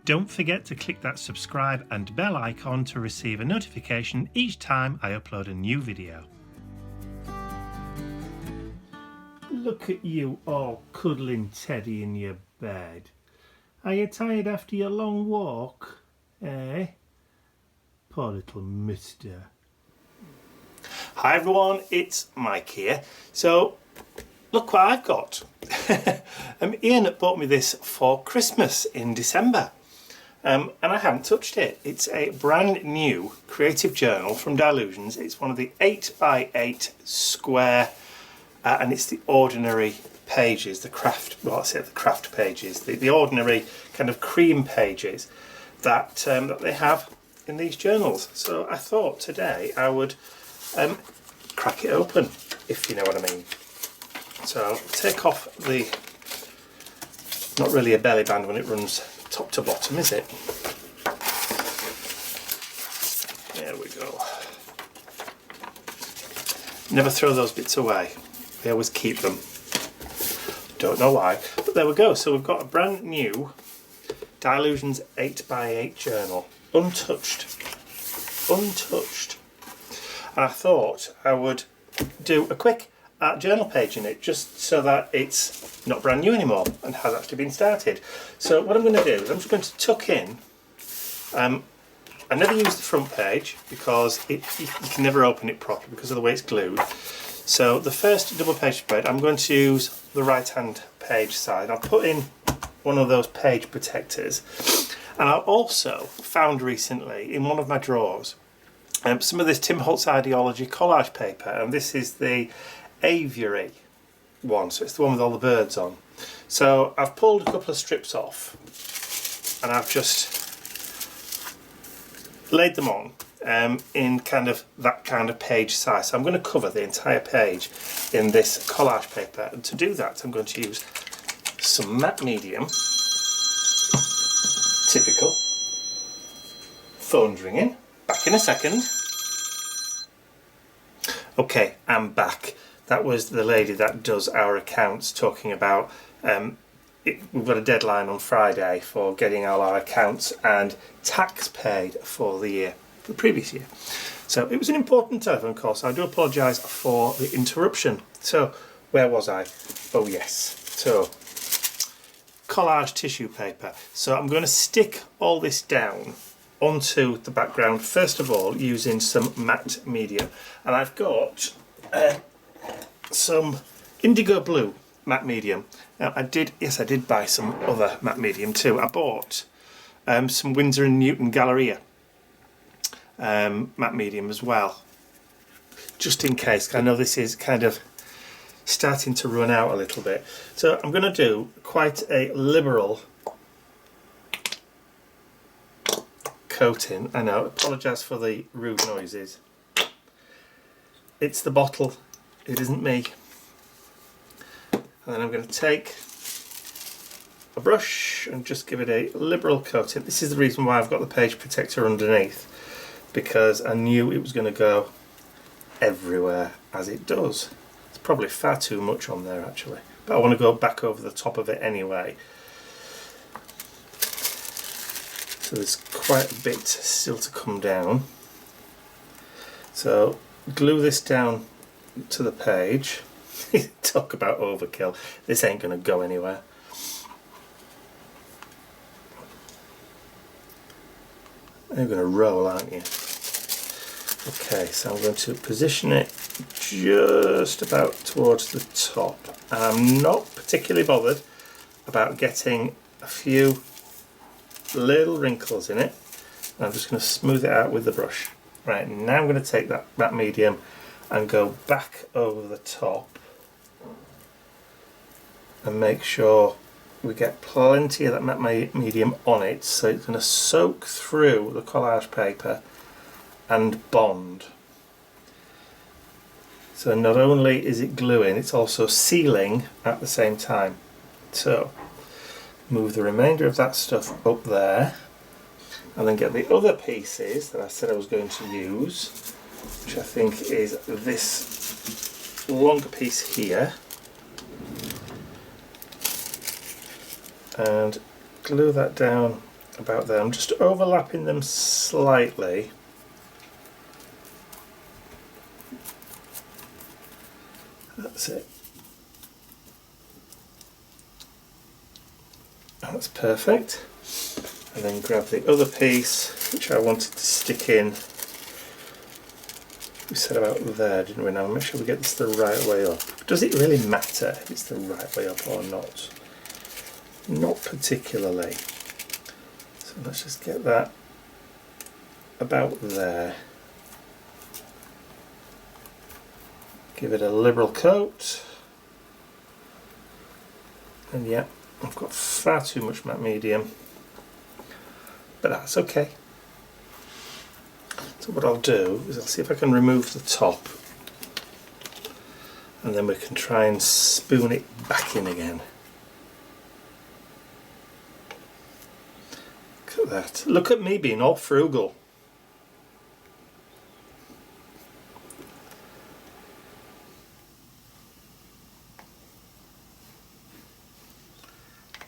Don't forget to click that subscribe and bell icon to receive a notification each time I upload a new video. Look at you all cuddling Teddy in your bed. Are you tired after your long walk? Eh? Poor little mister. Hi everyone, it's Mike here. So, look what I've got. Ian bought me this for Christmas in December. And I haven't touched it. It's a brand new creative journal from Delusions. It's one of the 8x8 square, and it's the ordinary pages, the craft pages, the ordinary kind of cream pages that they have in these journals. So I thought today I would crack it open, if you know what I mean. So I'll take off the, not really a belly band when it runs top to bottom, is it? There we go. Never throw those bits away. I always keep them. Don't know why, but there we go. So we've got a brand new Delusions 8x8 journal, untouched. And I thought I would do a quick journal page in it, just so that it's not brand new anymore and has actually been started. So what I'm going to do is I'm just going to tuck in. I never use the front page because you can never open it properly because of the way it's glued. So the first double page spread, I'm going to use the right hand page side. I'll put in one of those page protectors, and I also found recently in one of my drawers some of this Tim Holtz Ideology collage paper, and this is the aviary one, so it's the one with all the birds on. So I've pulled a couple of strips off and I've just laid them on in kind of that kind of page size. So I'm going to cover the entire page in this collage paper, and to do that I'm going to use some matte medium. Typical. Phone's ringing. Back in a second. Okay, I'm back. That was the lady that does our accounts talking about we've got a deadline on Friday for getting all our accounts and tax paid for the previous year. So it was an important telephone call, so I do apologise for the interruption. So where was I? Oh yes, so collage tissue paper. So I'm going to stick all this down onto the background first of all using some matte medium, and I've got some indigo blue matte medium. Now I did buy some other matte medium too. I bought some Winsor & Newton Galleria matte medium as well, just in case. I know this is kind of starting to run out a little bit, so I'm going to do quite a liberal coating. I know, apologise for the rude noises. It's the bottle, it isn't me. And then I'm going to take a brush and just give it a liberal coating. This is the reason why I've got the page protector underneath, because I knew it was going to go everywhere as it does. It's probably far too much on there actually, but I want to go back over the top of it anyway. So there's quite a bit still to come down. So glue this down to the page. Talk about overkill. This ain't going to go anywhere. You're going to roll, aren't you? Okay, so I'm going to position it just about towards the top. I'm not particularly bothered about getting a few little wrinkles in it. I'm just going to smooth it out with the brush. Right, now I'm going to take that medium and go back over the top and make sure we get plenty of that matte medium on it, so it's going to soak through the collage paper and bond. So not only is it gluing, it's also sealing at the same time. So move the remainder of that stuff up there, and then get the other pieces that I said I was going to use, which I think is this longer piece here, and glue that down about there. I'm just overlapping them slightly. That's it. That's perfect. And then grab the other piece which I wanted to stick in. We said about there, didn't we? Now make sure we get this the right way up. Does it really matter if it's the right way up or not? Not particularly. So let's just get that about there. Give it a liberal coat. And yeah, I've got far too much matte medium, but that's okay. So what I'll do is I'll see if I can remove the top, and then we can try and spoon it back in again. Look at that. Look at me being all frugal.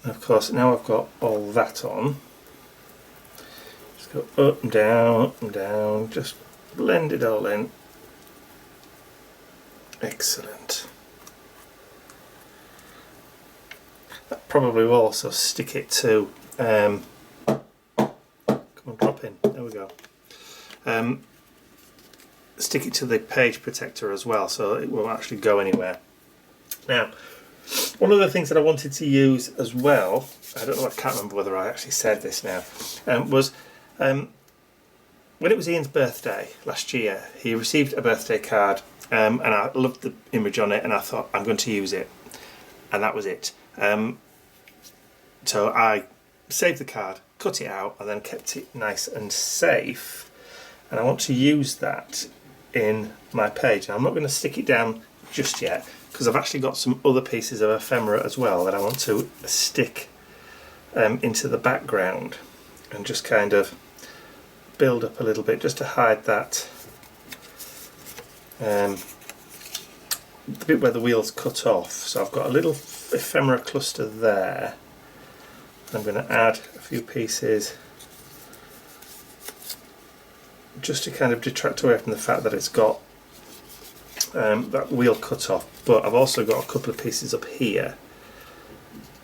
And of course, now I've got all that on. Just go up and down, just blend it all in. Excellent. That probably will also stick it to, come on, drop in, there we go. Stick it to the page protector as well, so it won't actually go anywhere. Now, one of the things that I wanted to use as well, I don't know, I can't remember whether I actually said this now, was when it was Ian's birthday last year, he received a birthday card, and I loved the image on it, and I thought I'm going to use it, and that was it. So I saved the card, cut it out, and then kept it nice and safe, and I want to use that in my page. Now, I'm not going to stick it down just yet, because I've actually got some other pieces of ephemera as well that I want to stick into the background and just kind of build up a little bit just to hide that the bit where the wheel's cut off. So I've got a little ephemera cluster there. I'm going to add a few pieces just to kind of detract away from the fact that it's got that wheel cut off, but I've also got a couple of pieces up here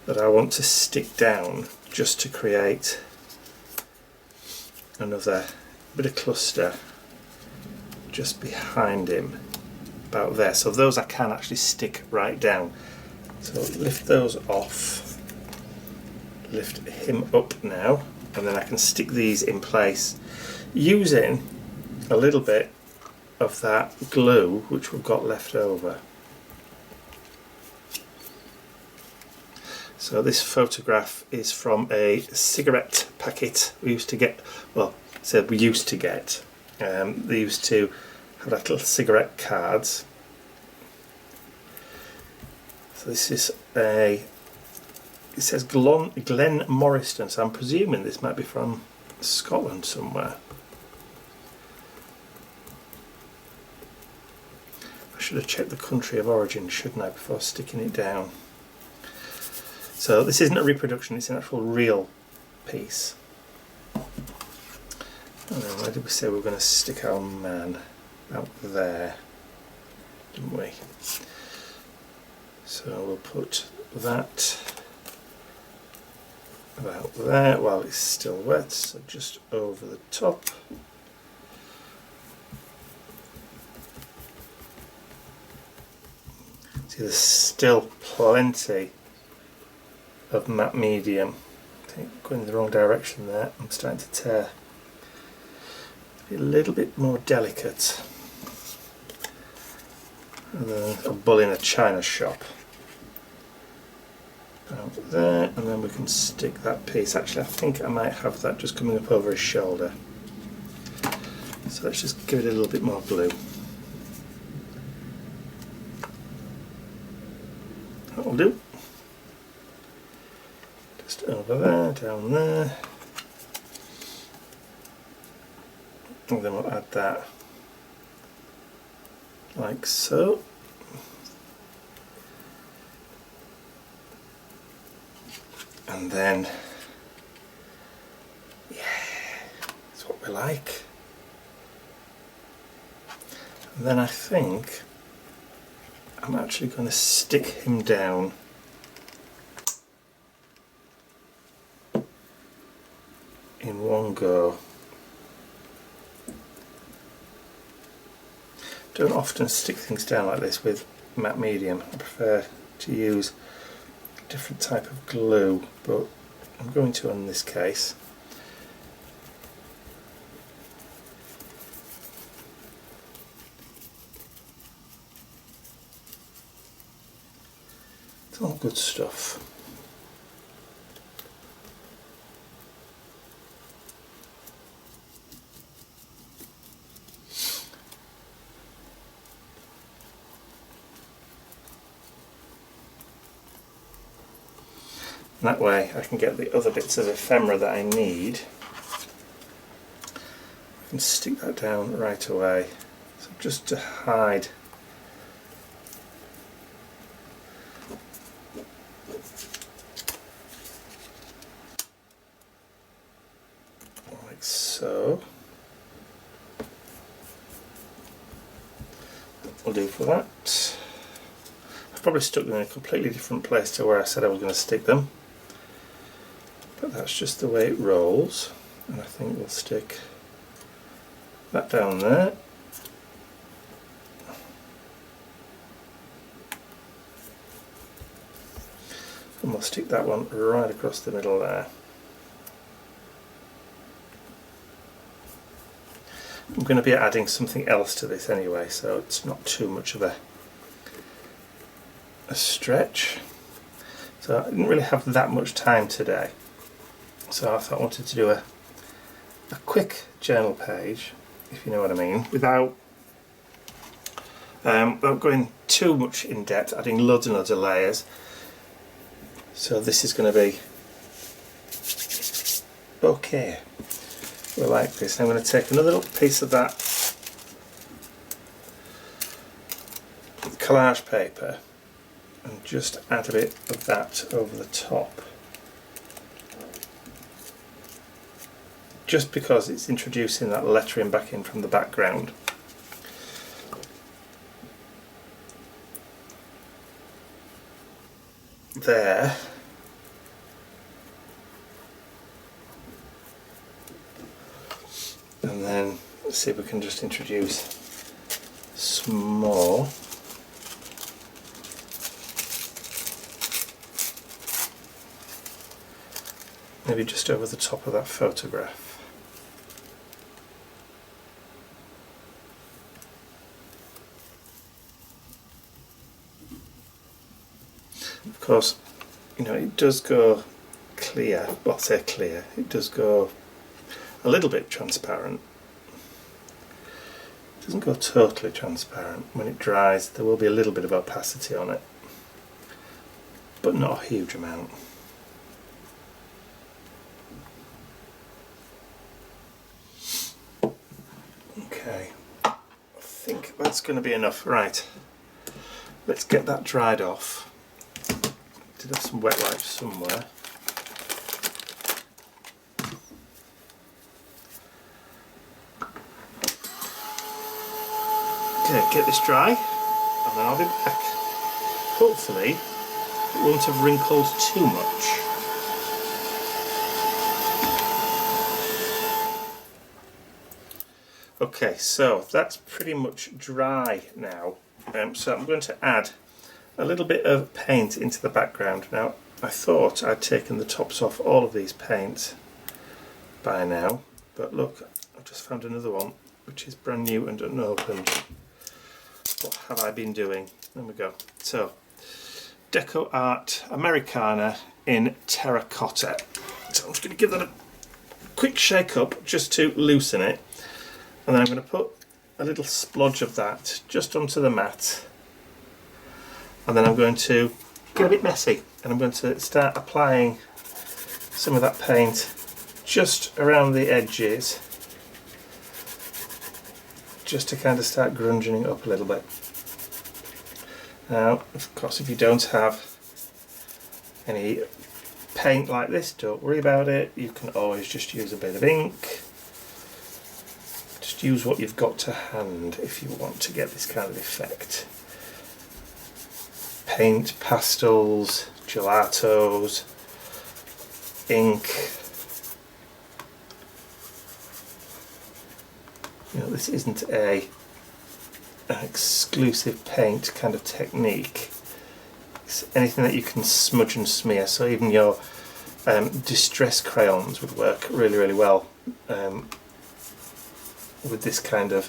that I want to stick down just to create another bit of cluster just behind him, about there. So those I can actually stick right down. So lift those off, lift him up now, and then I can stick these in place using a little bit of that glue which we've got left over. So this photograph is from a cigarette packet we used to get, well, so we used to get, they used to have like little cigarette cards. So this is a, it says Glen Morriston, so I'm presuming this might be from Scotland somewhere. I should have checked the country of origin, shouldn't I, before sticking it down. So this isn't a reproduction, it's an actual real piece. And then where did we say we were going to stick our man? Out there, didn't we? So we'll put that about there while it's still wet, so just over the top. See, there's still plenty of matte medium. I think going in the wrong direction there. I'm starting to tear. Be a little bit more delicate than a bull in a china shop. Out there, and then we can stick that piece. Actually, I think I might have that just coming up over his shoulder. So let's just give it a little bit more blue. That'll do. Just over there, down there. And then we'll add that like so. And then like. And then I think I'm actually going to stick him down in one go. Don't often stick things down like this with matte medium. I prefer to use a different type of glue, but I'm going to in this case. It's all good stuff. And that way I can get the other bits of ephemera that I need. I can stick that down right away. So just to hide like so. That'll do for that. I've probably stuck them in a completely different place to where I said I was going to stick them. But that's just the way it rolls, and I think we'll stick that down there. And we'll stick that one right across the middle there. I'm going to be adding something else to this anyway, so it's not too much of a stretch. So I didn't really have that much time today. So I thought I wanted to do a quick journal page, if you know what I mean, without going too much in depth, adding loads and loads of layers. So this is going to be okay. We're like this. I'm going to take another little piece of that collage paper and just add a bit of that over the top. Just because it's introducing that lettering back in from the background. There. And then let's see if we can just introduce some more. Maybe just over the top of that photograph. Of course, you know, it does go clear, well, I say clear, it does go a little bit transparent. It doesn't go totally transparent. When it dries, there will be a little bit of opacity on it, but not a huge amount. Okay, I think that's going to be enough. Right, let's get that dried off. Did have some wet wipes somewhere. Okay, get this dry, and then I'll be back. Hopefully, it won't have wrinkled too much. Okay, so that's pretty much dry now. So I'm going to add a little bit of paint into the background. Now, I thought I'd taken the tops off all of these paints by now, but look, I've just found another one which is brand new and unopened. What have I been doing? There we go. So, Deco Art Americana in terracotta. So I'm just going to give that a quick shake up just to loosen it, and then I'm going to put a little splodge of that just onto the mat. And then I'm going to get a bit messy, and I'm going to start applying some of that paint just around the edges, just to kind of start grunging it up a little bit. Now, of course, if you don't have any paint like this, don't worry about it. You can always just use a bit of ink Just use what you've got to hand if you want to get this kind of effect. Paint, pastels, gelatos, ink. You know, this isn't an exclusive paint kind of technique. It's anything that you can smudge and smear, so even your distress crayons would work really, really well with this kind of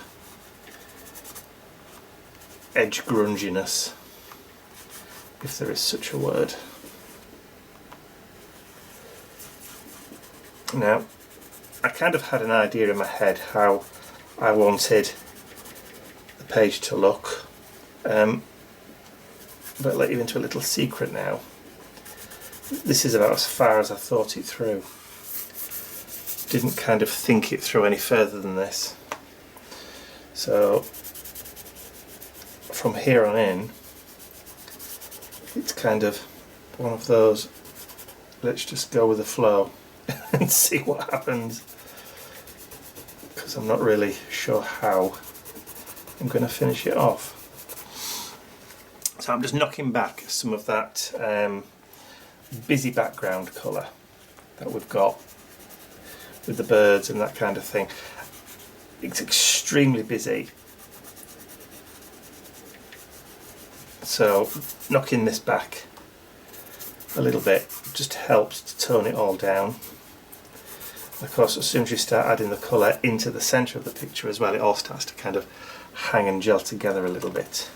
edge grunginess, if there is such a word. Now, I kind of had an idea in my head how I wanted the page to look, but I'll let you into a little secret now. This is about as far as I thought it through. Didn't kind of think it through any further than this. So from here on in, it's kind of one of those, let's just go with the flow and see what happens, because I'm not really sure how I'm going to finish it off. So I'm just knocking back some of that busy background colour that we've got with the birds and that kind of thing. It's extremely busy, so knocking this back a little bit just helps to tone it all down. Of course, as soon as you start adding the colour into the centre of the picture as well, it all starts to kind of hang and gel together a little bit.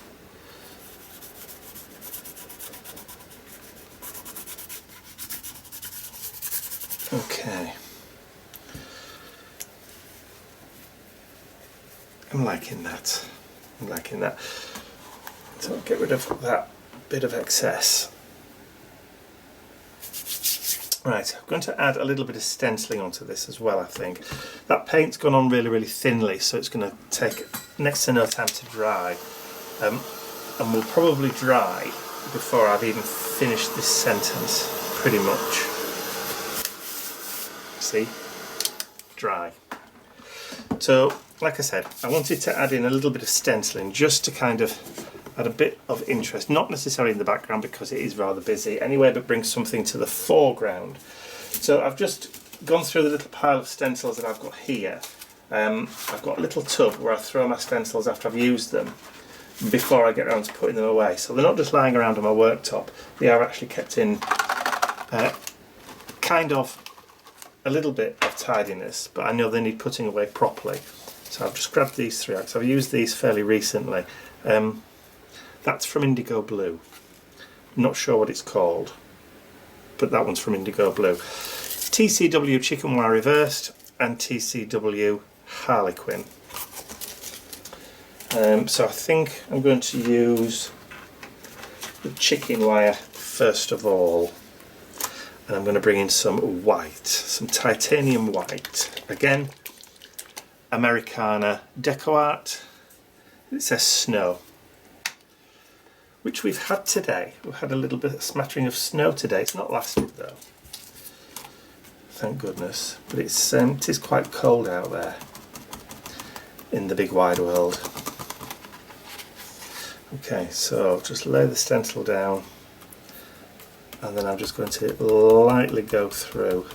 Okay. I'm liking that. I'm liking that. So I'll get rid of that bit of excess. Right, I'm going to add a little bit of stenciling onto this as well, I think. That paint's gone on really, really thinly, so it's going to take next to no time to dry. And will probably dry before I've even finished this sentence, pretty much. See? Dry. So, like I said, I wanted to add in a little bit of stenciling just to kind of add a bit of interest, not necessarily in the background because it is rather busy anyway, but bring something to the foreground. So I've just gone through the little pile of stencils that I've got here. I've got a little tub where I throw my stencils after I've used them before I get around to putting them away. So they're not just lying around on my worktop, they are actually kept in kind of a little bit of tidiness, but I know they need putting away properly. So I've just grabbed these three out. So I've used these fairly recently. That's from Indigo Blue. Not sure what it's called, but that one's from Indigo Blue. TCW Chicken Wire Reversed and TCW Harlequin. So I think I'm going to use the chicken wire first of all. And I'm going to bring in some white, some titanium white. Again, Americana Deco Art. It says snow, which we've had today. We've had a little bit of smattering of snow today. It's not lasted though, thank goodness. But it is quite cold out there in the big wide world. Okay, so just lay the stencil down. And then I'm just going to lightly go through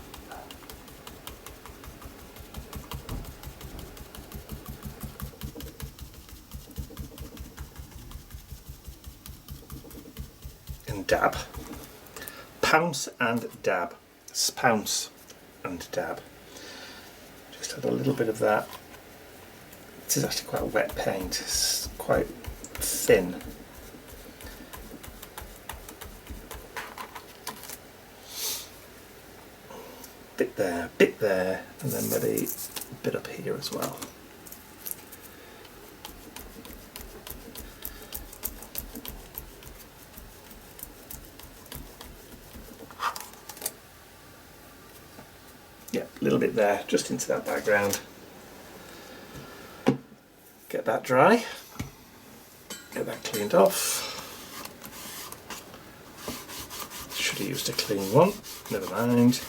and dab. Pounce and dab. Pounce and dab. Just add a little bit of that. This is actually quite wet paint, it's quite thin. Bit there, and then maybe a bit up here as well. Yeah, a little bit there, just into that background. Get that dry, get that cleaned off. Should have used a clean one, never mind.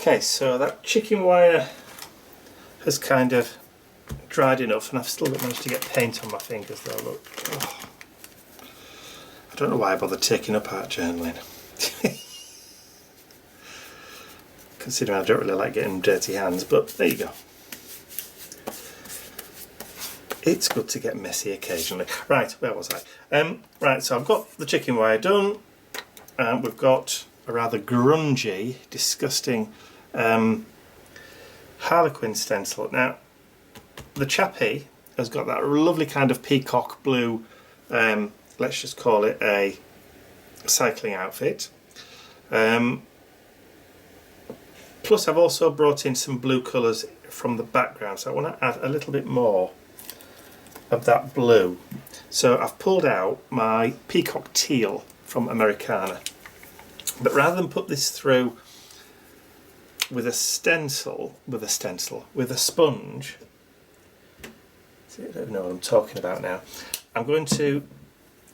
Okay, so that chicken wire has kind of dried enough, and I've still managed to get paint on my fingers though, look. Oh. I don't know why I bothered taking up art journaling. Considering I don't really like getting dirty hands, but there you go. It's good to get messy occasionally. Right, where was I? Right, so I've got the chicken wire done. We've got a rather grungy, disgusting Harlequin stencil. Now, the chappie has got that lovely kind of peacock blue, let's just call it a cycling outfit. Plus I've also brought in some blue colours from the background, so I want to add a little bit more of that blue. So I've pulled out my peacock teal from Americana, but rather than put this through with a sponge, see, I don't know what I'm talking about now, I'm going to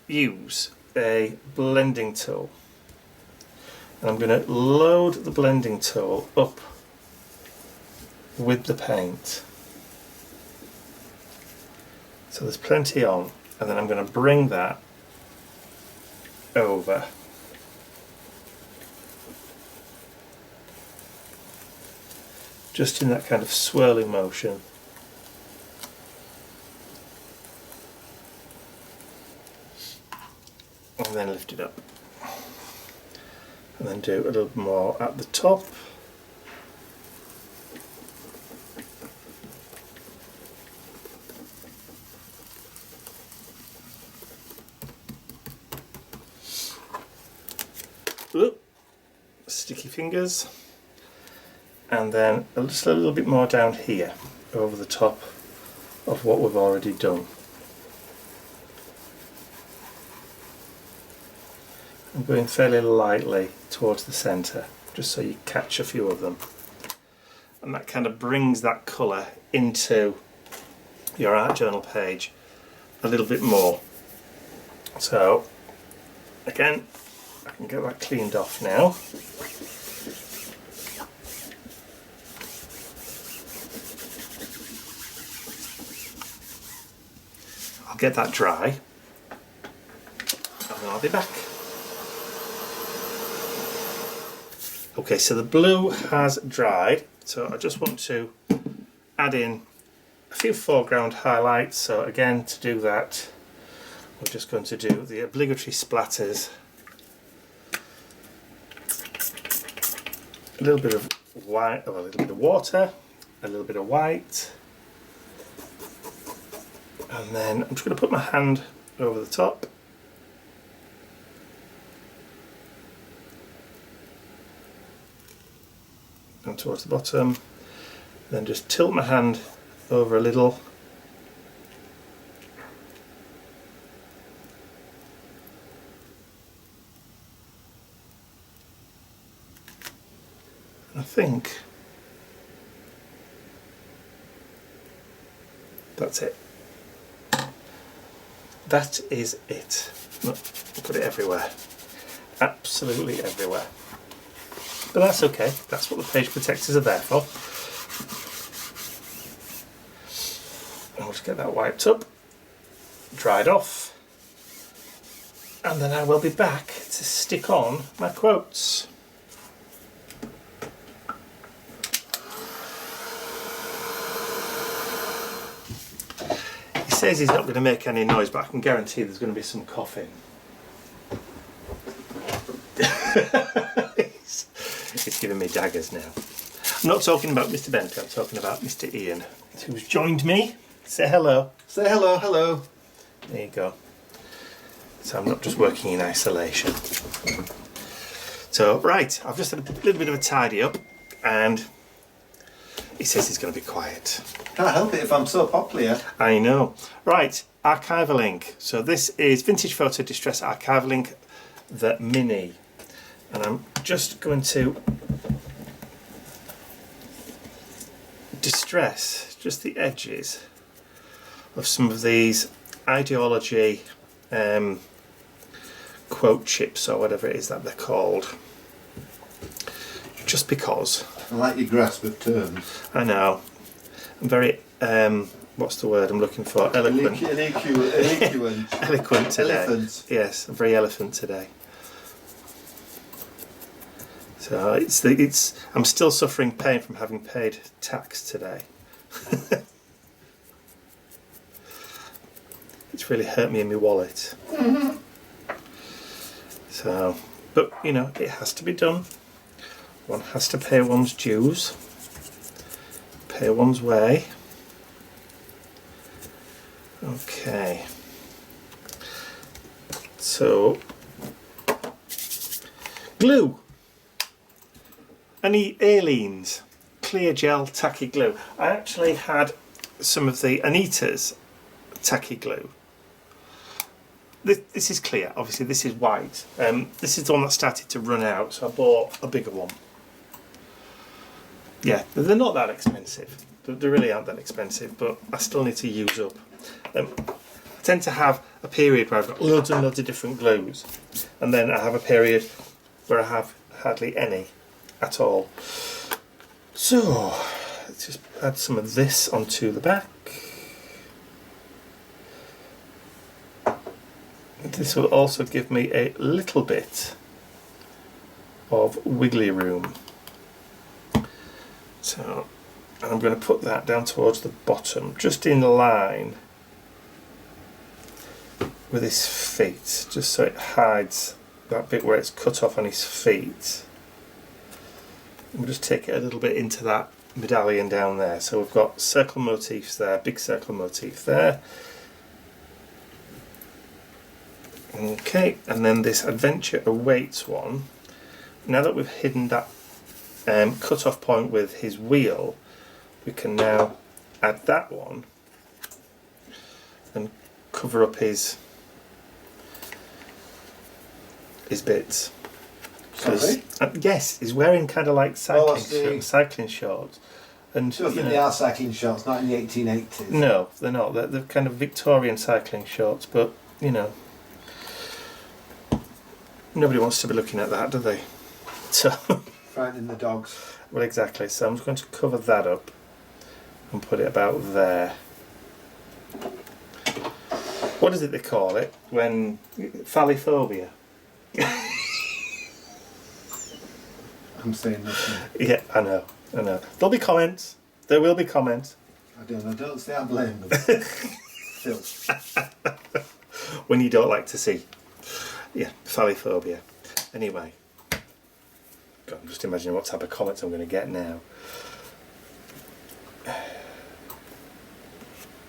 use a blending tool, and I'm going to load the blending tool up with the paint. So there's plenty on, and then I'm going to bring that over. Just in that kind of swirling motion. And then lift it up. And then do a little more at the top. Oop, sticky fingers, and then just a little bit more down here over the top of what we've already done. I'm going fairly lightly towards the centre, just so you catch a few of them, and that kind of brings that colour into your art journal page a little bit more. So again, I can get that cleaned off now. I'll get that dry and then I'll be back. Okay, so the blue has dried, so I just want to add in a few foreground highlights. So again, to do that, we're just going to do the obligatory splatters. A little bit of white, or a little bit of water, a little bit of white, and then I'm just going to put my hand over the top. And towards the bottom, then just tilt my hand over a little. I think that's it. That is it. Look, put it everywhere. Absolutely everywhere. But that's okay. That's what the page protectors are there for. I'll just get that wiped up, dried off, and then I will be back to stick on my quotes. He says he's not going to make any noise, but I can guarantee there's going to be some coughing. It's giving me daggers now. I'm not talking about Mr. Bent, I'm talking about Mr. Ian, who's joined me. Say hello. Say hello, hello. There you go. So I'm not just working in isolation. So, right, I've just had a little bit of a tidy up, and he says he's going to be quiet. Can't help it if I'm so popular. I know. Right, archival ink. So this is Vintage Photo Distress Archival Ink, the Mini. And I'm just going to distress just the edges of some of these ideology quote chips, or whatever it is that they're called, just because I like your grasp of terms. I know. I'm very, what's the word I'm looking for? Eloquent. Eloquent. Eloquent today. Elephant. Yes, I'm very eloquent today. So I'm still suffering pain from having paid tax today. It's really hurt me in my wallet. So, but you know, it has to be done. One has to pay one's dues, pay one's way. Okay. So, glue. Any Aleen's clear gel tacky glue. I actually had some of the Anita's tacky glue. This is clear, obviously this is white. This is the one that started to run out, so I bought a bigger one. Yeah, they're not that expensive. They really aren't that expensive, but I still need to use up. I tend to have a period where I've got loads and loads of different glues, and then I have a period where I have hardly any at all. So let's just add some of this onto the back. This will also give me a little bit of wiggly room. So I'm going to put that down towards the bottom, just in line with his feet, just so it hides that bit where it's cut off on his feet. We'll just take it a little bit into that medallion down there. So we've got circle motifs there, big circle motif there. Okay, and then this Adventure Awaits one. Now that we've hidden that cut-off point with his wheel, we can now add that one and cover up his bits. Sorry? Yes, he's wearing kind of like cycling shorts. And So I think they are cycling shorts, not in the 1880s. No, they're not. They're kind of Victorian cycling shorts, but you know, nobody wants to be looking at that, do they? So Frightening the dogs. well, exactly. So I'm just going to cover that up and put it about there. What is it they call it when phallophobia? I'm saying nothing. Yeah, I know. There'll be comments. There will be comments. I don't say I blame them. Phil. When you don't like to see. Yeah, phallophobia. Anyway. God, I'm just imagining what type of comments I'm going to get now.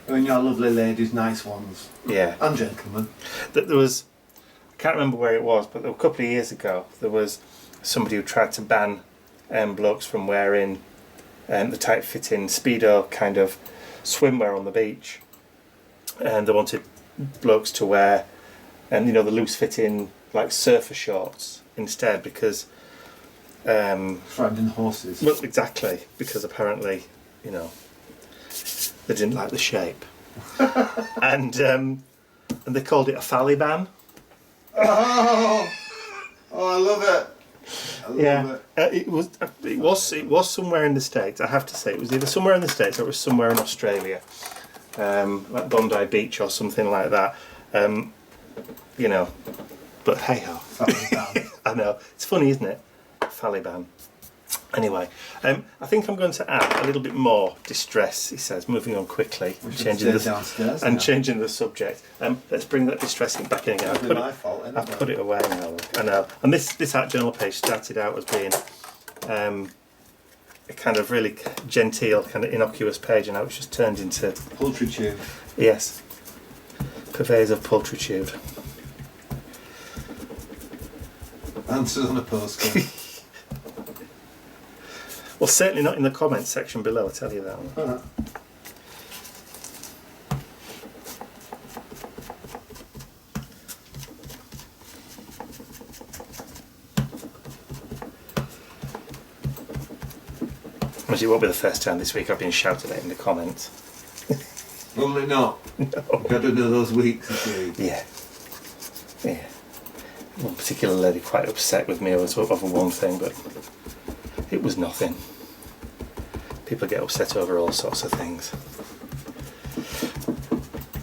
And your lovely ladies, nice ones. Yeah. And gentlemen. There was, I can't remember where it was, but a couple of years ago there was somebody who tried to ban blokes from wearing the tight-fitting Speedo kind of swimwear on the beach, and they wanted blokes to wear the loose-fitting like surfer shorts instead because Frightening horses. well, exactly, because apparently they didn't like the shape. and they called it a phally ban. Oh, I love it. I love it. It was somewhere in the States. I have to say, it was either somewhere in the States or it was somewhere in Australia, like Bondi Beach or something like that. But hey ho. I know, it's funny, isn't it? Phaliban. Anyway, I think I'm going to add a little bit more distress, he says, moving on quickly, changing the subject. Let's bring that distress back in again. I've put it away now. I know. And this art journal page started out as being a kind of really genteel, kind of innocuous page, and now it's just turned into Poultrytude. Yes, purveyors of Poultrytude. Answers on a postcard. Well, certainly not in the comments section below, I'll tell you that one. It won't be the first time this week I've been shouted at in the comments. Will it not? No. You've got to know those weeks, you see. Yeah. One particular lady quite upset with me over one thing, but it was nothing. People get upset over all sorts of things.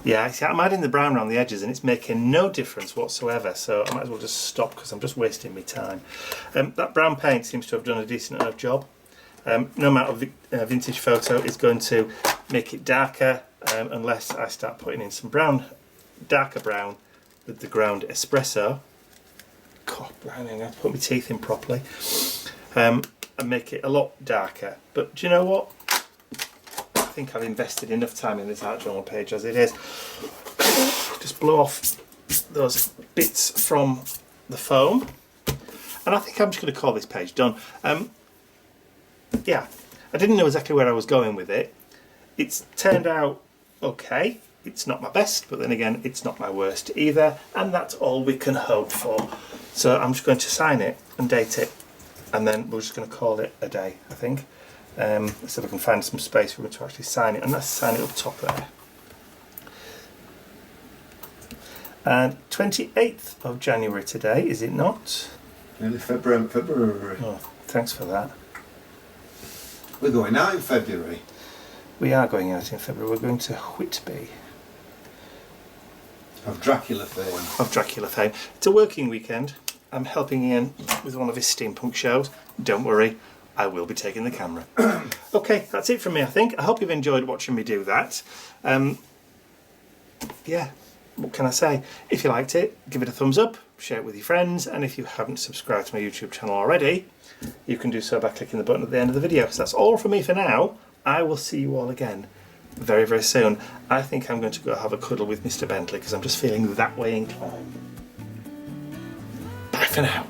Yeah, see, I'm adding the brown around the edges and it's making no difference whatsoever, so I might as well just stop because I'm just wasting my time. That brown paint seems to have done a decent enough job. No amount of vintage photo is going to make it darker unless I start putting in some brown, darker brown with the ground espresso. God, brown, I'm going to have to put my teeth in properly. And make it a lot darker. But do you know what? I think I've invested enough time in this art journal page as it is. Just blow off those bits from the foam. And I think I'm just going to call this page done. Yeah, I didn't know exactly where I was going with it. It's turned out okay. It's not my best, but then again, it's not my worst either. And that's all we can hope for. So I'm just going to sign it and date it. And then we're just going to call it a day, I think. Let's see if I can find some space for me to actually sign it. And let's sign it up top there. And 28th of January today, is it not? Nearly February. Oh, thanks for that. We're going out in February. We are going out in February. We're going to Whitby. Of Dracula fame. Of Dracula fame. It's a working weekend. I'm helping Ian with one of his steampunk shows. Don't worry, I will be taking the camera. Okay, that's it from me, I think. I hope you've enjoyed watching me do that. Yeah, what can I say? If you liked it, give it a thumbs up, share it with your friends, and if you haven't subscribed to my YouTube channel already, you can do so by clicking the button at the end of the video. So that's all from me for now. I will see you all again very, very soon. I think I'm going to go have a cuddle with Mr. Bentley because I'm just feeling that way inclined. Bye for now.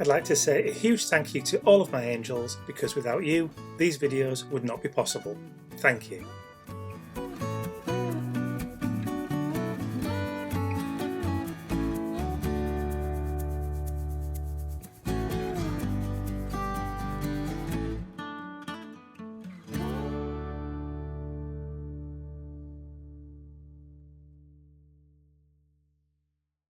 I'd like to say a huge thank you to all of my angels because without you, these videos would not be possible. Thank you.